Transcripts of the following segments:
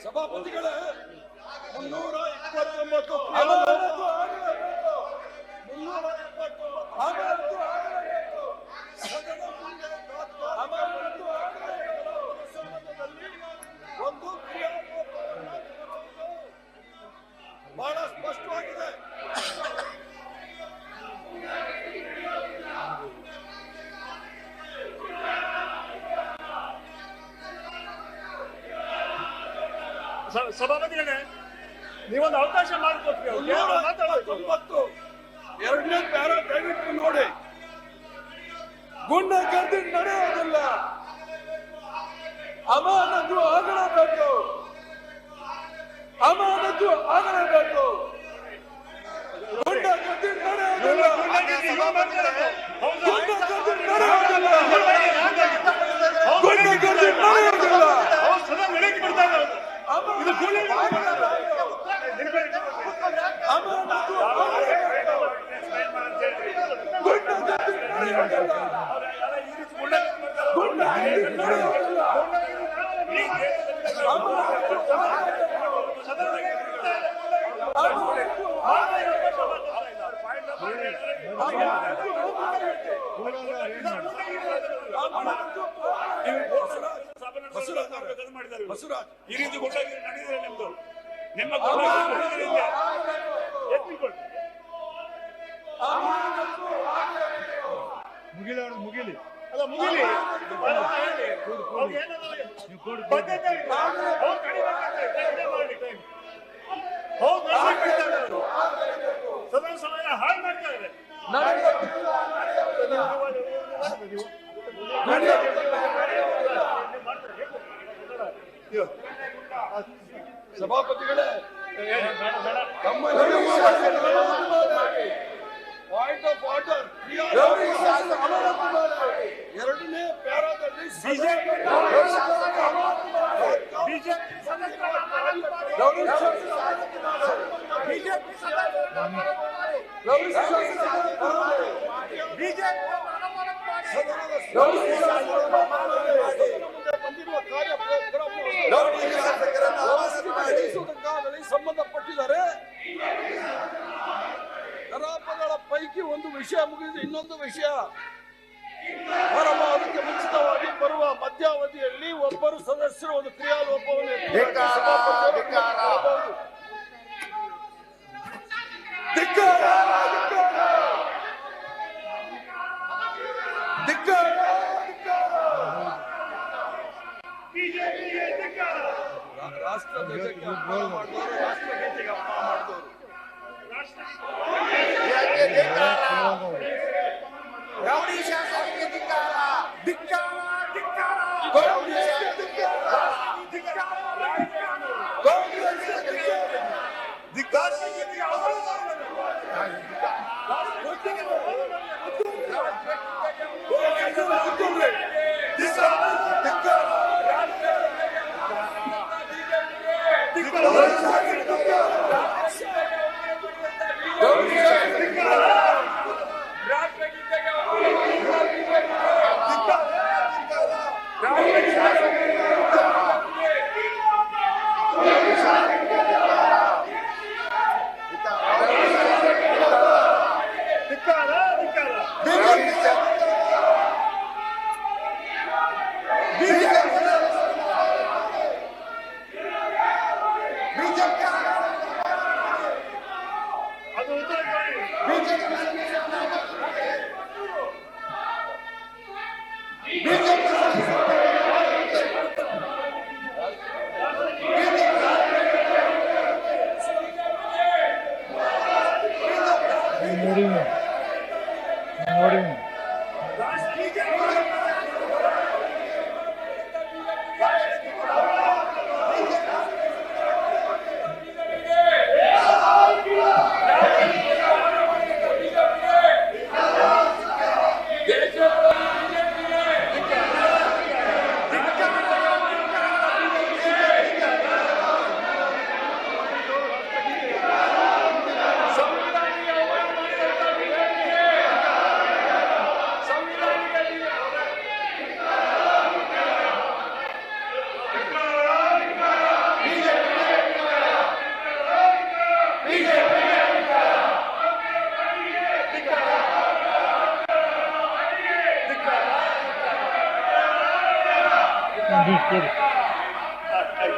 ಸಭಾಪತಿಗಳೇ 329 ಒಂದು ಬಹಳ ಸ್ಪಷ್ಟವಾಗಿದೆ. ಸಭಾಪತಿಗಳೇ, ನೀವೊಂದು ಅವಕಾಶ ಮಾಡಿಕೊಟ್ರಿ. 229 ಎರಡನೇ ಪ್ಯಾರ ದಯವಿಟ್ಟು ನೋಡಿ. ಗುಂಡಗರ್ದಿ ನಡೆಯೋದಿಲ್ಲ, ಅಮಾನತು ಆಗಲೇಬೇಕು, ಅಮಾನತು ಆಗಲೇಬೇಕು. ಗುಂಡಗರ್ದಿ ನಡೆಯೋದಿಲ್ಲ, ಗುಂಡಗರ್ದಿ ನಡೆಯೋದಿಲ್ಲ, ಗುಂಡಗರ್ದಿ ನಡೆಯೋದಿಲ್ಲ. ಈ ರೀತಿ ಗುಂಡಾಗಿರಿ ನಡೆದಿದೆ ನಿಮ್ದು. ನಿಮ್ಮ ಮುಗಿಲಿ ಅಲ್ಲ ಮುಗಿಲಿ ಸದನ ಸಮಯ ಹಾಳು ಮಾಡ್ತಾ ಇದೆ. ಸಭಾಪತಿಗಳೇ, ಪಾಯಿಂಟ್ ಆಫ್ ಆರ್ಡರ್. ಎರಡನೇ ಪ್ಯಾರಾದಲ್ಲಿ ಸಂಬಂಧಪಟ್ಟಿದ್ದಾರೆ. ಕಲಾಪಗಳ ಪೈಕಿ ಒಂದು ವಿಷಯ ಮುಗಿದು ಇನ್ನೊಂದು ವಿಷಯ ಹೊರಬರುವುದಕ್ಕೆ ಮುಂಚಿತವಾಗಿ ಬರುವ ಮಧ್ಯಾವಧಿಯಲ್ಲಿ ಒಬ್ಬರು ಸದಸ್ಯರು ಒಂದು ಕ್ರಿಯಾಲೋಪವನ್ನು ರಾಷ್ಟ್ರಧ್ವಜಕ್ಕೆ ಅಪಮಾನ ಮಾಡಿದವರು, ರಾಷ್ಟ್ರಗೀತೆಗೆ ಅಪಮಾನ ಮಾಡಿದವರು. ರೌಡಿ ಶಾಸಕರಿಗೆ ಧಿಕ್ಕಾರ, ಧಿಕ್ಕಾರ, ಧಿಕ್ಕಾರ.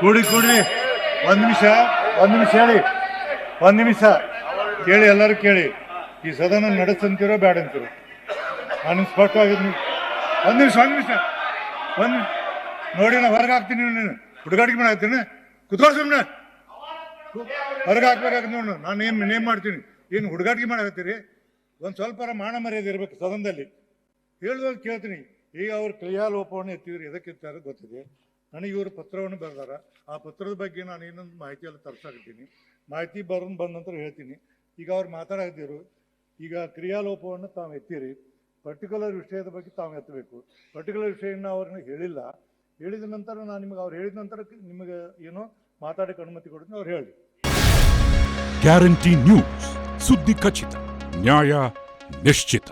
ಕೂಡಿ ಒಂದು ನಿಮಿಷ ಕೇಳಿ, ಎಲ್ಲರೂ ಕೇಳಿ. ಈ ಸದನ ನಡೆಸಂತಿರೋ ಬೇಡ ಅಂತಿರೋ ನಾನು ಸ್ಪಷ್ಟವಾಗಿದ್ದೀನಿ. ಒಂದು ನಿಮಿಷ ನೋಡಿ, ನಾ ಹೊರಗೆ ಹಾಕ್ತೀನಿ. ನೀನು ಹುಡುಗಾಟಿಕೆ ಮಾಡಿ ಹಾಕ್ತೀನಿ, ಕುತ್ಕೊಳ್ಳಿ ಸುಮ್ಮನೆ. ಹೊರಗೆ ಹಾಕ್ಬೇಕಾಗ್ತದೆ ನೋಡು. ನಾನು ನೇಮ್ ಮಾಡ್ತೀನಿ. ಏನು ಹುಡುಗಾಟಿಕೆ ಮಾಡಾಕತ್ತೀರಿ? ಒಂದು ಸ್ವಲ್ಪ ಮಾನ ಮರ್ಯಾದೆ ಇರಬೇಕು ಸದನದಲ್ಲಿ. ಹೇಳಿದಾಗ ಕೇಳ್ತೀನಿ. ಈಗ ಅವ್ರು ಕ್ರಿಯಾಲೋಪವನ್ನು ಎತ್ತಿದ್ರು, ಎದಕ್ಕೆ ಎತ್ತಾರ ಗೊತ್ತಿದೆ ನನಗೆ. ಇವರು ಪತ್ರವನ್ನು ಬರೆದಾರ. ಆ ಪತ್ರದ ಬಗ್ಗೆ ನಾನು ಇನ್ನೊಂದು ಮಾಹಿತಿಯೆಲ್ಲ ತರ್ಸಾಕತ್ತೀನಿ. ಮಾಹಿತಿ ಬಂದ ನಂತರ ಹೇಳ್ತೀನಿ. ಈಗ ಅವ್ರು ಮಾತಾಡಾಕತ್ತಿದ್ರು. ಈಗ ಕ್ರಿಯಾಲೋಪವನ್ನು ತಾವು ಎತ್ತಿರಿ, ಪರ್ಟಿಕ್ಯುಲರ್ ವಿಷಯದ ಬಗ್ಗೆ ತಾವು ಎತ್ತಬೇಕು. ಪರ್ಟಿಕ್ಯುಲರ್ ವಿಷಯನ ಅವ್ರನ್ನ ಹೇಳಿದ ನಂತರ ನಾನು ನಿಮಗೆ ಅವ್ರು ಹೇಳಿದ ನಂತರ ನಿಮಗೆ ಏನೋ ಮಾತಾಡೋಕ್ಕೆ ಅನುಮತಿ ಕೊಡ್ತೀನಿ. ಅವ್ರು ಹೇಳಿ. ಗ್ಯಾರಂಟಿ ನ್ಯೂಸ್, ಸುದ್ದಿ ಖಚಿತ, ನ್ಯಾಯ ನಿಶ್ಚಿತ.